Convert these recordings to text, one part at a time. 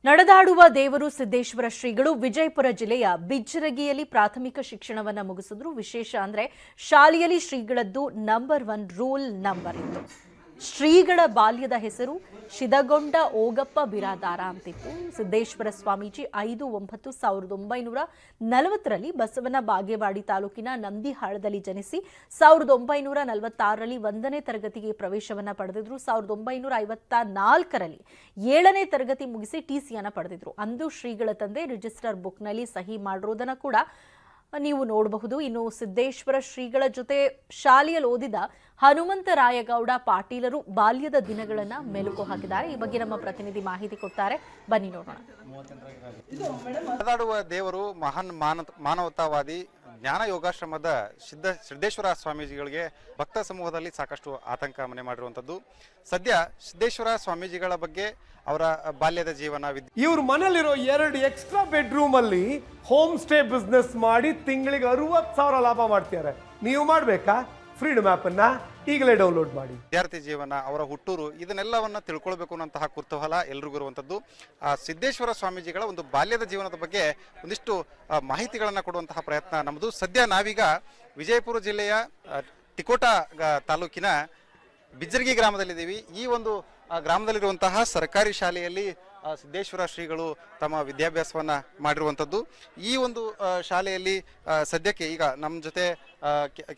ನಡೆದಾಡುವ ದೇವರು ಸಿದ್ದೇಶ್ವರ ಶ್ರೀಗಳು ವಿಜಯಪುರ ಜಿಲ್ಲೆಯ ಬಿಜ್ಜರಗಿಯಲ್ಲಿ ಪ್ರಾಥಮಿಕ ಶಿಕ್ಷಣವನ್ನ ಮುಗಿಸಿದ್ರು. ವಿಶೇಷ ಅಂದ್ರೆ ಶಾಲೆಯಲ್ಲಿ ಶ್ರೀಗಳದ್ದು ನಂಬರ್ 1 ರೂಲ್ ನಂಬರ್ ಇತ್ತು. ಶ್ರೀಗಳ ಬಾಲ್ಯದ ಹೆಸರು ಶಿದಗೊಂಡ ಓಗಪ್ಪ ಬಿರಾದಾರ ಅಂತಿತ್ತು. ಸಿದ್ದೇಶ್ವರ ಸ್ವಾಮೀಜಿ 5/9/1940ರಲ್ಲಿ ಬಸವನ ಬಾಗೇವಾಡಿ ತಾಲೂಕಿನ ನಂದಿಹಾಳದಲ್ಲಿ ಜನಿಸಿ 1946ರಲ್ಲಿ 1ನೇ ತರಗತಿಗೆ ಪ್ರವೇಶವನ್ನ ಪಡೆದಿದ್ರು. 1954ರಲ್ಲಿ 7ನೇ ತರಗತಿ ಮುಗಿಸಿ ಟಿಸಿಯನ್ನ ಪಡೆದಿದ್ರು. ಅಂದು ಶ್ರೀಗಳ ತಂದೆ ರಿಜಿಸ್ಟರ್ ಬುಕ್ನಲ್ಲಿ ಸಹಿ ಮಾಡಿರೋದನ್ನ ಕೂಡ ನೀವು ನೋಡಬಹುದು. ಇನ್ನು ಸಿದ್ದೇಶ್ವರ ಶ್ರೀಗಳ ಜೊತೆ ಶಾಲೆಯಲ್ಲಿ ಓದಿದ ಹನುಮಂತರಾಯಗೌಡ ಪಾಟೀಲರು ಬಾಲ್ಯದ ದಿನಗಳನ್ನ ಮೆಲುಕು ಹಾಕಿದ್ದಾರೆ. ಈ ಬಗ್ಗೆ ನಮ್ಮ ಪ್ರತಿನಿಧಿ ಮಾಹಿತಿ ಕೊಡ್ತಾರೆ, ಬನ್ನಿ ನೋಡೋಣ. ನಡೆದಾಡುವ ದೇವರು ಮಹಾನ್ ಮಾನವತಾವಾದಿ ಜ್ಞಾನ ಯೋಗಾಶ್ರಮದ ಸಿದ್ದೇಶ್ವರ ಸ್ವಾಮೀಜಿಗಳಿಗೆ ಭಕ್ತ ಸಮೂಹದಲ್ಲಿ ಸಾಕಷ್ಟು ಆತಂಕ ಮನೆ ಮಾಡಿರುವಂತದ್ದು. ಸದ್ಯ ಸಿದ್ದೇಶ್ವರ ಸ್ವಾಮೀಜಿಗಳ ಬಗ್ಗೆ ಅವರ ಬಾಲ್ಯದ ಜೀವನ, ಇವ್ರ ಮನೇಲಿರೋ 2 ಎಕ್ಸ್ಟ್ರಾ ಬೆಡ್ರೂಮ್ ಅಲ್ಲಿ ಹೋಮ್ ಸ್ಟೇ ಬಿಸ್ನೆಸ್ ಮಾಡಿ ತಿಂಗಳಿಗೆ 60,000 ಲಾಭ ಮಾಡ್ತಿದ್ದಾರೆ. ನೀವು ಮಾಡ್ಬೇಕಾ? ಫ್ರೀಡಮ್ ಆಪ್ ಅನ್ನ ಈಗಲೇ ಡೌನ್ಲೋಡ್ ಮಾಡಿ. ವಿದ್ಯಾರ್ಥಿ ಜೀವನ, ಅವರ ಹುಟ್ಟೂರು, ಇದನ್ನೆಲ್ಲವನ್ನ ತಿಳ್ಕೊಳ್ಬೇಕು ಅನ್ನುವಂತಹ ಕುತೂಹಲ ಎಲ್ರಿಗೂ ಇರುವಂತದ್ದು. ಸಿದ್ದೇಶ್ವರ ಸ್ವಾಮೀಜಿಗಳ ಒಂದು ಬಾಲ್ಯದ ಜೀವನದ ಬಗ್ಗೆ ಒಂದಿಷ್ಟು ಮಾಹಿತಿಗಳನ್ನ ಕೊಡುವಂತಹ ಪ್ರಯತ್ನ ನಮ್ಮದು. ಸದ್ಯ ನಾವೀಗ ವಿಜಯಪುರ ಜಿಲ್ಲೆಯ ತಿಕೋಟಾ ತಾಲೂಕಿನ ಬಿಜ್ಜರಗಿ ಗ್ರಾಮದಲ್ಲಿದ್ದೀವಿ. ಈ ಒಂದು ಗ್ರಾಮದಲ್ಲಿರುವಂತಹ ಸರ್ಕಾರಿ ಶಾಲೆಯಲ್ಲಿ ಸಿದ್ದೇಶ್ವರ ಶ್ರೀಗಳು ತಮ್ಮ ವಿದ್ಯಾಭ್ಯಾಸವನ್ನ ಮಾಡಿರುವಂಥದ್ದು. ಈ ಒಂದು ಶಾಲೆಯಲ್ಲಿ ಸದ್ಯಕ್ಕೆ ಈಗ ನಮ್ಮ ಜೊತೆ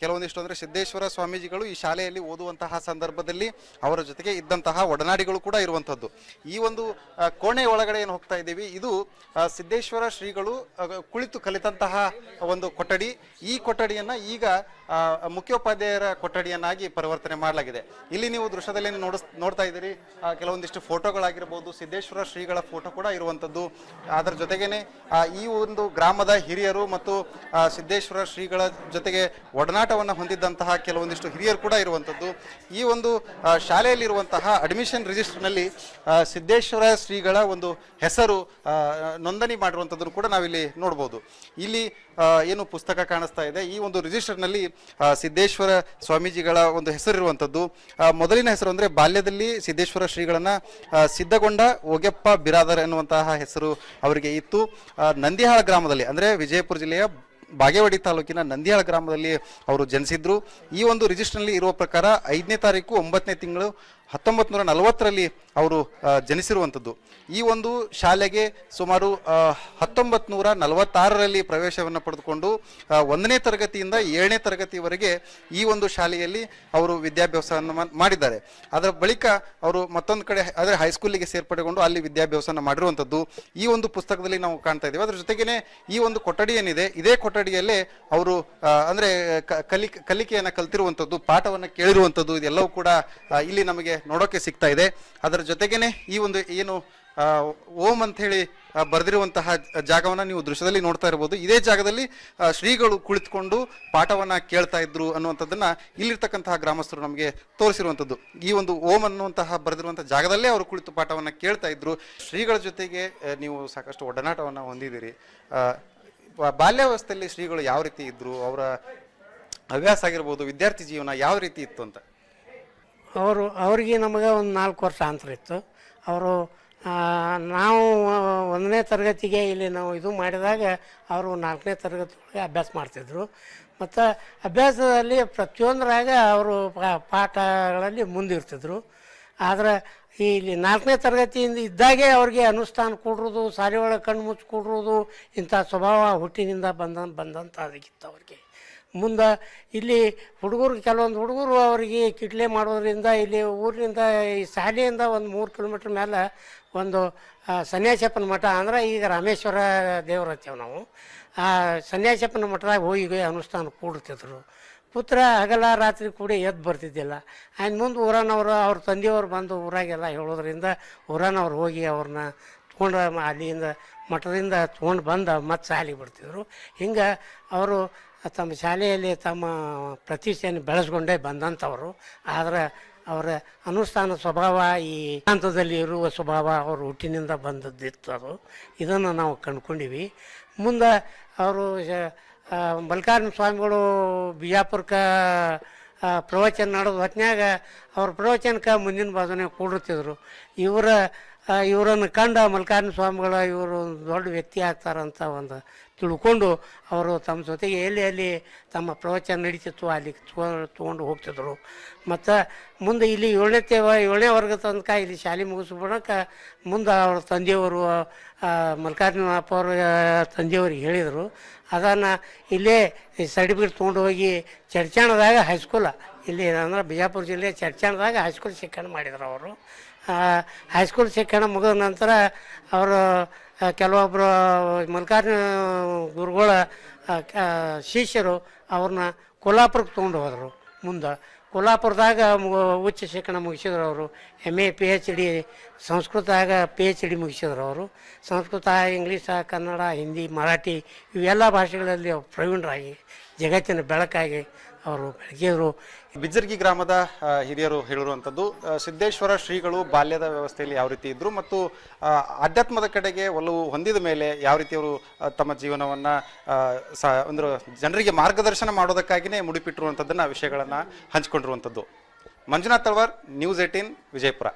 ಕೆಲವೊಂದಿಷ್ಟು ಅಂದರೆ ಸಿದ್ದೇಶ್ವರ ಸ್ವಾಮೀಜಿಗಳು ಈ ಶಾಲೆಯಲ್ಲಿ ಓದುವಂತಹ ಸಂದರ್ಭದಲ್ಲಿ ಅವರ ಜೊತೆಗೆ ಇದ್ದಂತಹ ಒಡನಾಡಿಗಳು ಕೂಡ ಇರುವಂಥದ್ದು. ಈ ಒಂದು ಕೋಣೆ ಒಳಗಡೆ ಏನು ಹೋಗ್ತಾ ಇದ್ದೀವಿ, ಇದು ಸಿದ್ದೇಶ್ವರ ಶ್ರೀಗಳು ಕುಳಿತು ಕಲಿತಂತಹ ಒಂದು ಕೊಠಡಿ. ಈ ಕೊಠಡಿಯನ್ನ ಈಗ ಮುಖ್ಯೋಪಾಧ್ಯಾಯರ ಕೊಠಡಿಯನ್ನಾಗಿ ಪರಿವರ್ತನೆ ಮಾಡಲಾಗಿದೆ. ಇಲ್ಲಿ ನೀವು ದೃಶ್ಯದಲ್ಲಿ ನೋಡ್ತಾ ಇದ್ದೀರಿ ಕೆಲವೊಂದಿಷ್ಟು ಫೋಟೋಗಳಾಗಿರ್ಬೋದು, ಸಿದ್ದೇಶ್ವರ ಶ್ರೀಗಳ ಫೋಟೋ ಕೂಡ ಇರುವಂಥದ್ದು. ಅದರ ಜೊತೆಗೇನೆ ಈ ಒಂದು ಗ್ರಾಮದ ಹಿರಿಯರು ಮತ್ತು ಸಿದ್ದೇಶ್ವರ ಶ್ರೀಗಳ ಜೊತೆಗೆ ಒಡನಾಟವನ್ನು ಹೊಂದಿದ್ದಂತಹ ಕೆಲವೊಂದಿಷ್ಟು ಹಿರಿಯರು ಕೂಡ ಇರುವಂಥದ್ದು. ಈ ಒಂದು ಶಾಲೆಯಲ್ಲಿರುವಂತಹ ಅಡ್ಮಿಷನ್ ರಿಜಿಸ್ಟರ್ನಲ್ಲಿ ಸಿದ್ದೇಶ್ವರ ಶ್ರೀಗಳ ಒಂದು ಹೆಸರು ನೋಂದಣಿ ಮಾಡಿರುವಂಥದ್ದನ್ನು ಕೂಡ ನಾವಿಲ್ಲಿ ನೋಡ್ಬೋದು. ಇಲ್ಲಿ ಏನು ಪುಸ್ತಕ ಕಾಣಿಸ್ತಾ ಇದೆ, ಈ ಒಂದು ರಿಜಿಸ್ಟರ್ನಲ್ಲಿ ಸಿದ್ದೇಶ್ವರ ಸ್ವಾಮೀಜಿಗಳ ಒಂದು ಹೆಸರಿರುವಂಥದ್ದು. ಮೊದಲಿನ ಹೆಸರು ಅಂದರೆ ಬಾಲ್ಯದಲ್ಲಿ ಸಿದ್ದೇಶ್ವರ ಶ್ರೀಗಳನ್ನ ಸಿದ್ದಗೊಂಡ ಓಗಪ್ಪ ಬಿರಾದರ್ ಎನ್ನುವಂತಹ ಹೆಸರು ಅವರಿಗೆ ಇತ್ತು. ನಂದಿಹಾಳ ಗ್ರಾಮದಲ್ಲಿ ಅಂದರೆ ವಿಜಯಪುರ ಜಿಲ್ಲೆಯ ಬಾಗೇವಾಡಿ ತಾಲೂಕಿನ ನಂದಿಹಾಳ ಗ್ರಾಮದಲ್ಲಿ ಅವರು ಜನಿಸಿದ್ರು. ಈ ಒಂದು ರಿಜಿಸ್ಟರ್ನಲ್ಲಿ ಇರುವ ಪ್ರಕಾರ 5ನೇ ತಾರೀಕು 9ನೇ ತಿಂಗಳು 1940ರಲ್ಲಿ ಅವರು ಜನಿಸಿರುವಂಥದ್ದು. ಈ ಒಂದು ಶಾಲೆಗೆ ಸುಮಾರು 1946ರಲ್ಲಿ ಪ್ರವೇಶವನ್ನು ಪಡೆದುಕೊಂಡು 1ನೇ ತರಗತಿಯಿಂದ 7ನೇ ತರಗತಿವರೆಗೆ ಈ ಒಂದು ಶಾಲೆಯಲ್ಲಿ ಅವರು ವಿದ್ಯಾಭ್ಯಾಸವನ್ನು ಮಾಡಿದ್ದಾರೆ. ಅದರ ಬಳಿಕ ಅವರು ಮತ್ತೊಂದು ಕಡೆ ಅಂದರೆ ಹೈಸ್ಕೂಲಿಗೆ ಸೇರ್ಪಡೆಗೊಂಡು ಅಲ್ಲಿ ವಿದ್ಯಾಭ್ಯಾಸವನ್ನು ಮಾಡಿರುವಂಥದ್ದು ಈ ಒಂದು ಪುಸ್ತಕದಲ್ಲಿ ನಾವು ಕಾಣ್ತಾ ಇದ್ದೀವಿ. ಅದರ ಜೊತೆಗೇನೆ ಈ ಒಂದು ಕೊಠಡಿ ಏನಿದೆ, ಇದೇ ಕೊಠಡಿಯಲ್ಲೇ ಅವರು ಅಂದರೆ ಕಲಿಕೆಯನ್ನು ಕಲ್ತಿರುವಂಥದ್ದು, ಪಾಠವನ್ನು ಕೇಳಿರುವಂಥದ್ದು, ಇದೆಲ್ಲವೂ ಕೂಡ ಇಲ್ಲಿ ನಮಗೆ ನೋಡೋಕೆ ಸಿಗ್ತಾ ಇದೆ. ಅದರ ಜೊತೆಗೇನೆ ಈ ಒಂದು ಏನು ಓಂ ಅಂತ ಹೇಳಿ ಬರೆದಿರುವಂತಹ ಜಾಗವನ್ನು ನೀವು ದೃಶ್ಯದಲ್ಲಿ ನೋಡ್ತಾ ಇರಬಹುದು. ಇದೇ ಜಾಗದಲ್ಲಿ ಶ್ರೀಗಳು ಕುಳಿತುಕೊಂಡು ಪಾಠವನ್ನ ಕೇಳ್ತಾ ಇದ್ರು ಅನ್ನುವಂಥದ್ದನ್ನ ಇಲ್ಲಿರ್ತಕ್ಕಂತಹ ಗ್ರಾಮಸ್ಥರು ನಮಗೆ ತೋರಿಸಿರುವಂಥದ್ದು. ಈ ಒಂದು ಓಂ ಅನ್ನುವಂತಹ ಬರೆದಿರುವಂತಹ ಜಾಗದಲ್ಲೇ ಅವರು ಕುಳಿತು ಪಾಠವನ್ನ ಕೇಳ್ತಾ ಇದ್ರು. ಶ್ರೀಗಳ ಜೊತೆಗೆ ನೀವು ಸಾಕಷ್ಟು ಒಡನಾಟವನ್ನ ಹೊಂದಿದ್ದೀರಿ. ಬಾಲ್ಯಾವಸ್ಥೆಯಲ್ಲಿ ಶ್ರೀಗಳು ಯಾವ ರೀತಿ ಇದ್ರು, ಅವರ ಹವ್ಯಾಸ ಆಗಿರ್ಬೋದು, ವಿದ್ಯಾರ್ಥಿ ಜೀವನ ಯಾವ ರೀತಿ ಇತ್ತು ಅಂತ? ಅವ್ರಿಗೆ ನಮಗೆ ಒಂದು 4 ವರ್ಷ ಅಂತರ ಇತ್ತು. ಅವರು ನಾವು 1ನೇ ತರಗತಿಗೆ ಇಲ್ಲಿ ನಾವು ಇದು ಮಾಡಿದಾಗ ಅವರು 4ನೇ ತರಗತಿಯೊಳಗೆ ಅಭ್ಯಾಸ ಮಾಡ್ತಿದ್ರು. ಮತ್ತು ಅಭ್ಯಾಸದಲ್ಲಿ ಪ್ರತಿಯೊಂದರಾಗ ಅವರು ಪಾಠಗಳಲ್ಲಿ ಮುಂದಿರ್ತಿದ್ರು. ಆದರೆ ಇಲ್ಲಿ 4ನೇ ತರಗತಿಯಿಂದ ಇದ್ದಾಗೆ ಅವ್ರಿಗೆ ಅನುಷ್ಠಾನ ಕೊಡ್ರೋದು, ಶಾಲೆ ಒಳಗೆ ಕಣ್ಣು ಮುಚ್ಚಿ ಕೊಡ್ರೋದು, ಇಂಥ ಸ್ವಭಾವ ಹುಟ್ಟಿನಿಂದ ಬಂದಂಥದ್ದಾಗಿತ್ತು ಅವ್ರಿಗೆ. ಮುಂದೆ ಇಲ್ಲಿ ಕೆಲವೊಂದು ಹುಡುಗರು ಅವರಿಗೆ ಕಿಟ್ಲೆ ಮಾಡೋದ್ರಿಂದ ಇಲ್ಲಿ ಊರಿನಿಂದ ಈ ಶಾಲೆಯಿಂದ ಒಂದು 3 ಕಿಲೋಮೀಟ್ರ್ ಮೇಲೆ ಒಂದು ಸನ್ಯಾಸಪ್ಪನ ಮಠ, ಅಂದ್ರೆ ಈಗ ರಾಮೇಶ್ವರ ದೇವ್ರ ಹತ್ತೇವೆ ನಾವು. ಆ ಸನ್ಯಾಸಪ್ಪನ ಮಠದಾಗ ಹೋಗಿ ಅನುಷ್ಠಾನ ಕೂಡ್ತಿದ್ರು. ಪುತ್ರ ಹಗಲ ರಾತ್ರಿ ಕೂಡ ಎದ್ದು ಬರ್ತಿದ್ದಿಲ್ಲ. ಆಯ್ತು ಮುಂದೆ ಊರನವರು ಅವ್ರ ತಂದೆಯವ್ರು ಬಂದು ಊರಾಗೆಲ್ಲ ಹೇಳೋದ್ರಿಂದ ಊರನವ್ರು ಹೋಗಿ ಅವ್ರನ್ನ ತೊಗೊಂಡು ಅಲ್ಲಿಂದ ಮಠದಿಂದ ತೊಗೊಂಡು ಬಂದು ಮತ್ತೆ ಶಾಲೆಗೆ ಬಿಡ್ತಿದ್ರು. ಹಿಂಗೆ ಅವರು ತಮ್ಮ ಶಾಲೆಯಲ್ಲಿ ತಮ್ಮ ಪ್ರತಿಷ್ಠೆಯನ್ನು ಬೆಳೆಸ್ಕೊಂಡೇ ಬಂದಂಥವರು. ಆದರೆ ಅವರ ಅನುಷ್ಠಾನ ಸ್ವಭಾವ, ಈ ಹಂತದಲ್ಲಿ ಇರುವ ಸ್ವಭಾವ ಅವ್ರ ಹುಟ್ಟಿನಿಂದ ಬಂದದ್ದಿತ್ತು. ಅದು ಇದನ್ನು ನಾವು ಕಂಡುಕೊಂಡಿವಿ. ಮುಂದೆ ಅವರು ಮಲ್ಲಿಕಾರ್ಜುನ ಸ್ವಾಮಿಗಳು ಬಿಜಾಪುರಕ್ಕೆ ಪ್ರವಚನ ನಡೆದ ಹೊತ್ನ್ಯಾಗ ಅವ್ರ ಪ್ರವಚನಕ್ಕೆ ಮುಂದಿನ ಬಾಜುನೇ ಕೂಡಿರ್ತಿದ್ರು. ಇವರ ಇವರನ್ನು ಕಂಡ ಮಲ್ಲಿಕಾರ್ಜುನ ಸ್ವಾಮಿಗಳ ಇವರು ಒಂದು ದೊಡ್ಡ ವ್ಯಕ್ತಿ ಆಗ್ತಾರಂತ ಒಂದು ತಿಳ್ಕೊಂಡು ಅವರು ತಮ್ಮ ಜೊತೆಗೆ ಎಲ್ಲಿ ತಮ್ಮ ಪ್ರವಚನ ನಡೀತಿತ್ತು ಅಲ್ಲಿ ತೊಗೊಂಡು ಹೋಗ್ತಿದ್ರು. ಮತ್ತು ಮುಂದೆ ಇಲ್ಲಿ 7ನೇ ವರ್ಗ ತನಕ ಇಲ್ಲಿ ಶಾಲೆ ಮುಗಿಸ್ಬಿಡೋಕೆ ಮುಂದೆ ಅವ್ರ ತಂದೆಯವರು ಮಲ್ಲಿಕಾರ್ಜುನ ಅಪ್ಪ ಅವ್ರ ತಂದೆಯವ್ರಿಗೆ ಹೇಳಿದರು. ಅದನ್ನು ಇಲ್ಲೇ ಸರ್ಟಿಫಿಕೇಟ್ ತೊಗೊಂಡು ಹೋಗಿ ಚಡ್ಚಾಣದಾಗ ಹೈಸ್ಕೂಲ ಇಲ್ಲಿ ಅಂದ್ರೆ ಬಿಜಾಪುರ ಜಿಲ್ಲೆ ಚಡ್ಚಾಣದಾಗ ಹೈಸ್ಕೂಲ್ ಶಿಕ್ಷಣ ಮಾಡಿದರು ಅವರು. ಹೈಸ್ಕೂಲ್ ಶಿಕ್ಷಣ ಮುಗಿದ ನಂತರ ಅವರು ಕೆಲವೊಬ್ಬರು ಮಲ್ಲಿಕಾರ್ಜುನ ಗುರುಗಳ ಶಿಷ್ಯರು ಅವ್ರನ್ನ ಕೊಲ್ಲಾಪುರಕ್ಕೆ ತೊಗೊಂಡು ಹೋದರು. ಮುಂದೆ ಕೊಲ್ಲಾಪುರದಾಗ ಉಚ್ಚ ಶಿಕ್ಷಣ ಮುಗಿಸಿದ್ರು ಅವರು. MA PhD ಸಂಸ್ಕೃತದಾಗ PhD ಮುಗಿಸಿದ್ರು ಅವರು. ಸಂಸ್ಕೃತ, ಇಂಗ್ಲೀಷ, ಕನ್ನಡ, ಹಿಂದಿ, ಮರಾಠಿ ಇವೆಲ್ಲ ಭಾಷೆಗಳಲ್ಲಿ ಪ್ರವೀಣರಾಗಿ ಜಗತ್ತಿನ ಬೆಳಕಾಗಿ ಅವರು ಬೆಳಗಿದ್ರು. ಬಿಜ್ಜರ್ಗಿ ಗ್ರಾಮದ ಹಿರಿಯರು ಹೇಳಿರುವಂಥದ್ದು ಸಿದ್ದೇಶ್ವರ ಶ್ರೀಗಳು ಬಾಲ್ಯದ ವ್ಯವಸ್ಥೆಯಲ್ಲಿ ಯಾವ ರೀತಿ ಇದ್ದರು ಮತ್ತು ಆಧ್ಯಾತ್ಮದ ಕಡೆಗೆ ಒಲವು ಹೊಂದಿದ ಮೇಲೆ ಯಾವ ರೀತಿ ಅವರು ತಮ್ಮ ಜೀವನವನ್ನು ಅಂದ್ರೆ ಜನರಿಗೆ ಮಾರ್ಗದರ್ಶನ ಮಾಡೋದಕ್ಕಾಗಿಯೇ ಮುಡಿಪಿಟ್ಟಿರುವಂಥದ್ದನ್ನು ವಿಷಯಗಳನ್ನು ಹಂಚಿಕೊಂಡಿರುವಂಥದ್ದು. ಮಂಜುನಾಥ್ ತಳವಾರ್, News 18 ವಿಜಯಪುರ.